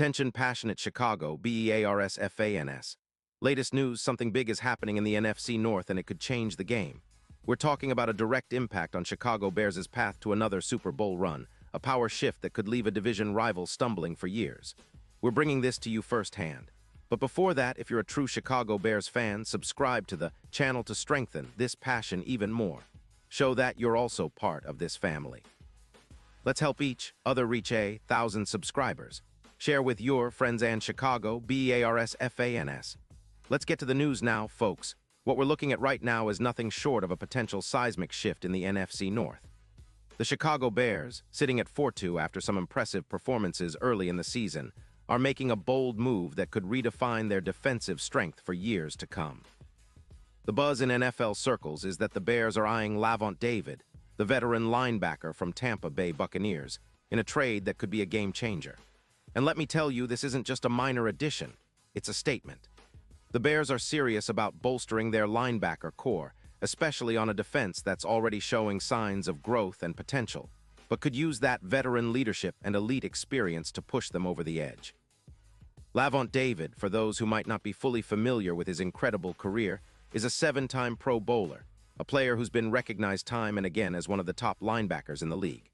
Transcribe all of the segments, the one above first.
Attention passionate Chicago, Bears fans. Latest news, something big is happening in the NFC North and it could change the game. We're talking about a direct impact on Chicago Bears' path to another Super Bowl run, a power shift that could leave a division rival stumbling for years. We're bringing this to you firsthand. But before that, if you're a true Chicago Bears fan, subscribe to the channel to strengthen this passion even more. Show that you're also part of this family. Let's help each other reach 1,000 subscribers. Share with your friends and Chicago, Bears fans. Let's get to the news now, folks. What we're looking at right now is nothing short of a potential seismic shift in the NFC North. The Chicago Bears, sitting at 4-2 after some impressive performances early in the season, are making a bold move that could redefine their defensive strength for years to come. The buzz in NFL circles is that the Bears are eyeing Lavonte David, the veteran linebacker from Tampa Bay Buccaneers, in a trade that could be a game-changer. And let me tell you, this isn't just a minor addition, it's a statement. The Bears are serious about bolstering their linebacker core, especially on a defense that's already showing signs of growth and potential, but could use that veteran leadership and elite experience to push them over the edge. Lavonte David, for those who might not be fully familiar with his incredible career, is a 7-time Pro Bowler, a player who's been recognized time and again as one of the top linebackers in the league.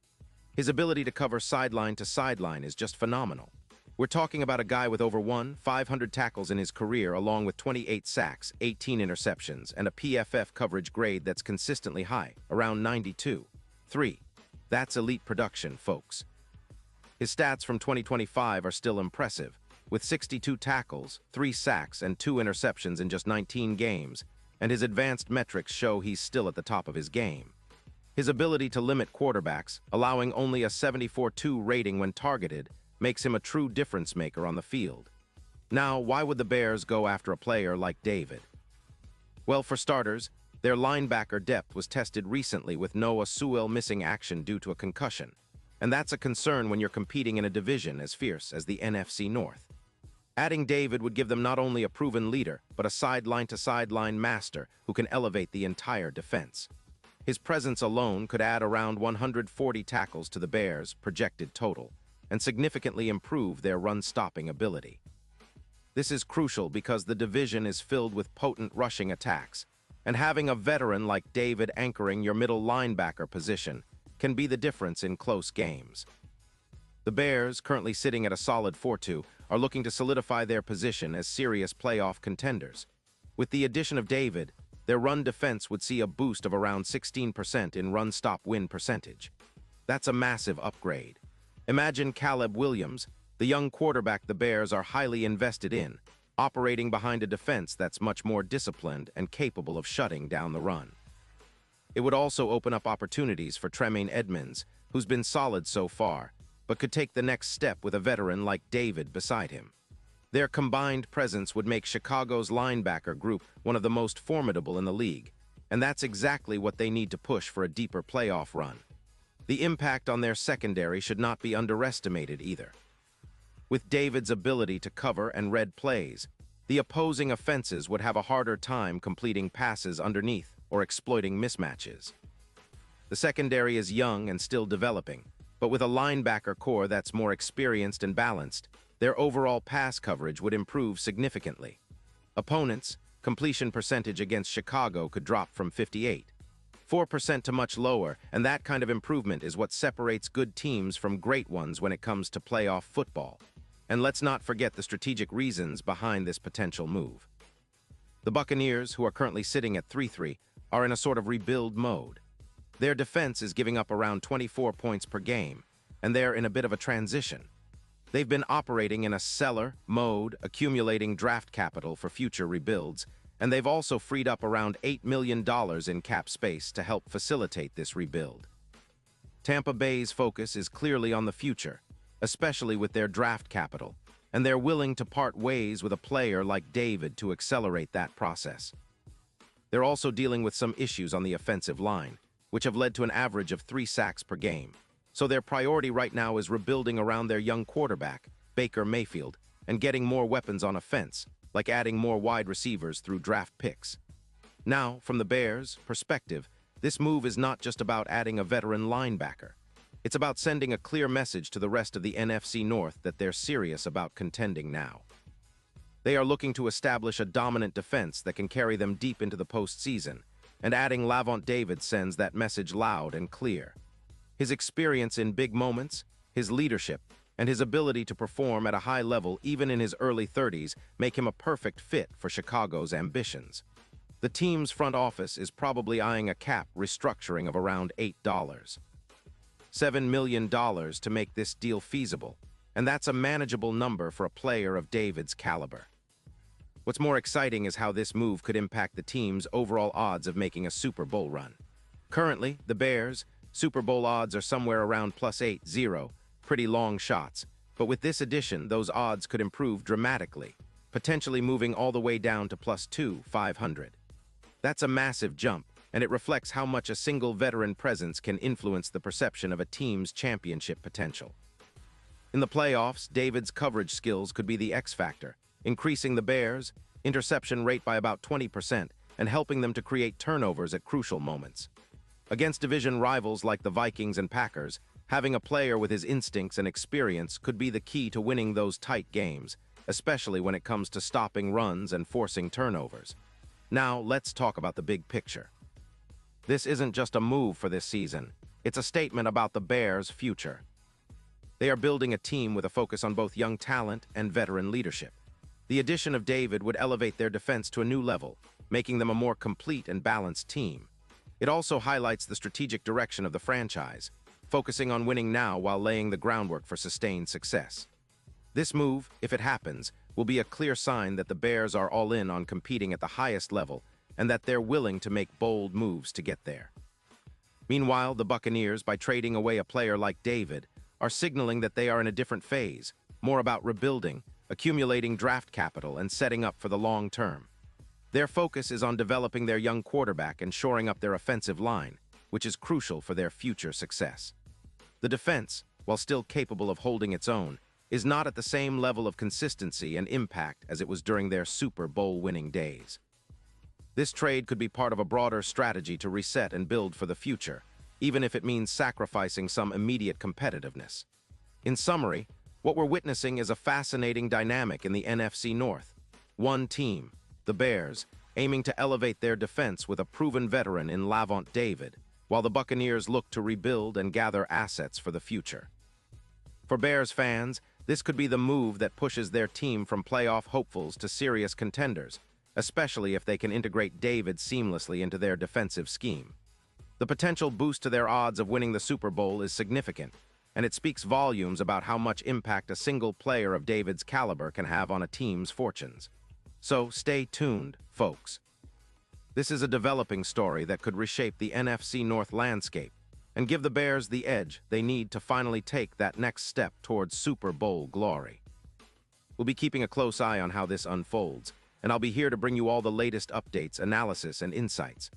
His ability to cover sideline to sideline is just phenomenal. We're talking about a guy with over 500 tackles in his career, along with 28 sacks, 18 interceptions, and a PFF coverage grade that's consistently high, around 92.3. That's elite production, folks. His stats from 2025 are still impressive, with 62 tackles, 3 sacks, and 2 interceptions in just 19 games, and his advanced metrics show he's still at the top of his game. His ability to limit quarterbacks, allowing only a 74.2 rating when targeted, makes him a true difference maker on the field. Now, why would the Bears go after a player like David? Well, for starters, their linebacker depth was tested recently with Noah Sewell missing action due to a concussion, and that's a concern when you're competing in a division as fierce as the NFC North. Adding David would give them not only a proven leader, but a sideline-to-sideline master who can elevate the entire defense. His presence alone could add around 140 tackles to the Bears' projected total, and significantly improve their run-stopping ability. This is crucial because the division is filled with potent rushing attacks, and having a veteran like David anchoring your middle linebacker position can be the difference in close games. The Bears, currently sitting at a solid 4-2, are looking to solidify their position as serious playoff contenders. With the addition of David, their run defense would see a boost of around 16% in run-stop win percentage. That's a massive upgrade. Imagine Caleb Williams, the young quarterback the Bears are highly invested in, operating behind a defense that's much more disciplined and capable of shutting down the run. It would also open up opportunities for Tremaine Edmunds, who's been solid so far, but could take the next step with a veteran like David beside him. Their combined presence would make Chicago's linebacker group one of the most formidable in the league, and that's exactly what they need to push for a deeper playoff run. The impact on their secondary should not be underestimated either. With David's ability to cover and read plays, the opposing offenses would have a harder time completing passes underneath or exploiting mismatches. The secondary is young and still developing, but with a linebacker core that's more experienced and balanced, their overall pass coverage would improve significantly. Opponents' completion percentage against Chicago could drop from 58.4% to much lower, and that kind of improvement is what separates good teams from great ones when it comes to playoff football. And let's not forget the strategic reasons behind this potential move. The Buccaneers, who are currently sitting at 3-3, are in a sort of rebuild mode. Their defense is giving up around 24 points per game, and they're in a bit of a transition. They've been operating in a seller mode, accumulating draft capital for future rebuilds, and they've also freed up around $8 million in cap space to help facilitate this rebuild. Tampa Bay's focus is clearly on the future, especially with their draft capital, and they're willing to part ways with a player like David to accelerate that process. They're also dealing with some issues on the offensive line, which have led to an average of 3 sacks per game. So their priority right now is rebuilding around their young quarterback, Baker Mayfield, and getting more weapons on offense, like adding more wide receivers through draft picks. Now, from the Bears' perspective, this move is not just about adding a veteran linebacker. It's about sending a clear message to the rest of the NFC North that they're serious about contending now. They are looking to establish a dominant defense that can carry them deep into the postseason, and adding Lavonte David sends that message loud and clear. His experience in big moments, his leadership, and his ability to perform at a high level even in his early 30s make him a perfect fit for Chicago's ambitions. The team's front office is probably eyeing a cap restructuring of around $8. $7 million to make this deal feasible, and that's a manageable number for a player of David's caliber. What's more exciting is how this move could impact the team's overall odds of making a Super Bowl run. Currently, the Bears' Super Bowl odds are somewhere around plus 8-0, pretty long shots, but with this addition, those odds could improve dramatically, potentially moving all the way down to plus 500. That's a massive jump, and it reflects how much a single veteran presence can influence the perception of a team's championship potential. In the playoffs, David's coverage skills could be the X factor, increasing the Bears' interception rate by about 20% and helping them to create turnovers at crucial moments. Against division rivals like the Vikings and Packers, having a player with his instincts and experience could be the key to winning those tight games, especially when it comes to stopping runs and forcing turnovers. Now, let's talk about the big picture. This isn't just a move for this season. It's a statement about the Bears' future. They are building a team with a focus on both young talent and veteran leadership. The addition of David would elevate their defense to a new level, making them a more complete and balanced team. It also highlights the strategic direction of the franchise, focusing on winning now while laying the groundwork for sustained success. This move, if it happens, will be a clear sign that the Bears are all in on competing at the highest level and that they're willing to make bold moves to get there. Meanwhile, the Buccaneers, by trading away a player like David, are signaling that they are in a different phase, more about rebuilding, accumulating draft capital, and setting up for the long term. Their focus is on developing their young quarterback and shoring up their offensive line, which is crucial for their future success. The defense, while still capable of holding its own, is not at the same level of consistency and impact as it was during their Super Bowl winning days. This trade could be part of a broader strategy to reset and build for the future, even if it means sacrificing some immediate competitiveness. In summary, what we're witnessing is a fascinating dynamic in the NFC North. One team, the Bears, aiming to elevate their defense with a proven veteran in Lavonte David, while the Buccaneers look to rebuild and gather assets for the future. For Bears fans, this could be the move that pushes their team from playoff hopefuls to serious contenders, especially if they can integrate David seamlessly into their defensive scheme. The potential boost to their odds of winning the Super Bowl is significant, and it speaks volumes about how much impact a single player of David's caliber can have on a team's fortunes. So stay tuned, folks. This is a developing story that could reshape the NFC North landscape and give the Bears the edge they need to finally take that next step towards Super Bowl glory. We'll be keeping a close eye on how this unfolds, and I'll be here to bring you all the latest updates, analysis, and insights.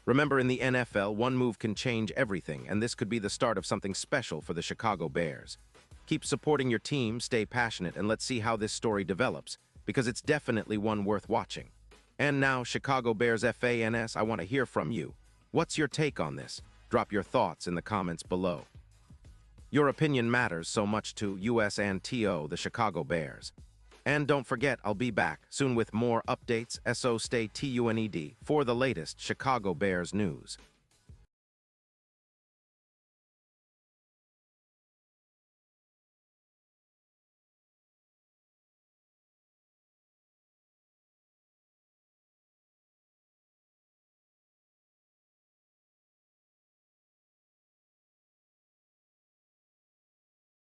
Remember, in the NFL, one move can change everything, and this could be the start of something special for the Chicago Bears. Keep supporting your team, stay passionate, and let's see how this story develops, because it's definitely one worth watching. And now, Chicago Bears fans, I want to hear from you. What's your take on this? Drop your thoughts in the comments below. Your opinion matters so much to us and TO, the Chicago Bears. And don't forget, I'll be back soon with more updates, so stay tuned for the latest Chicago Bears news.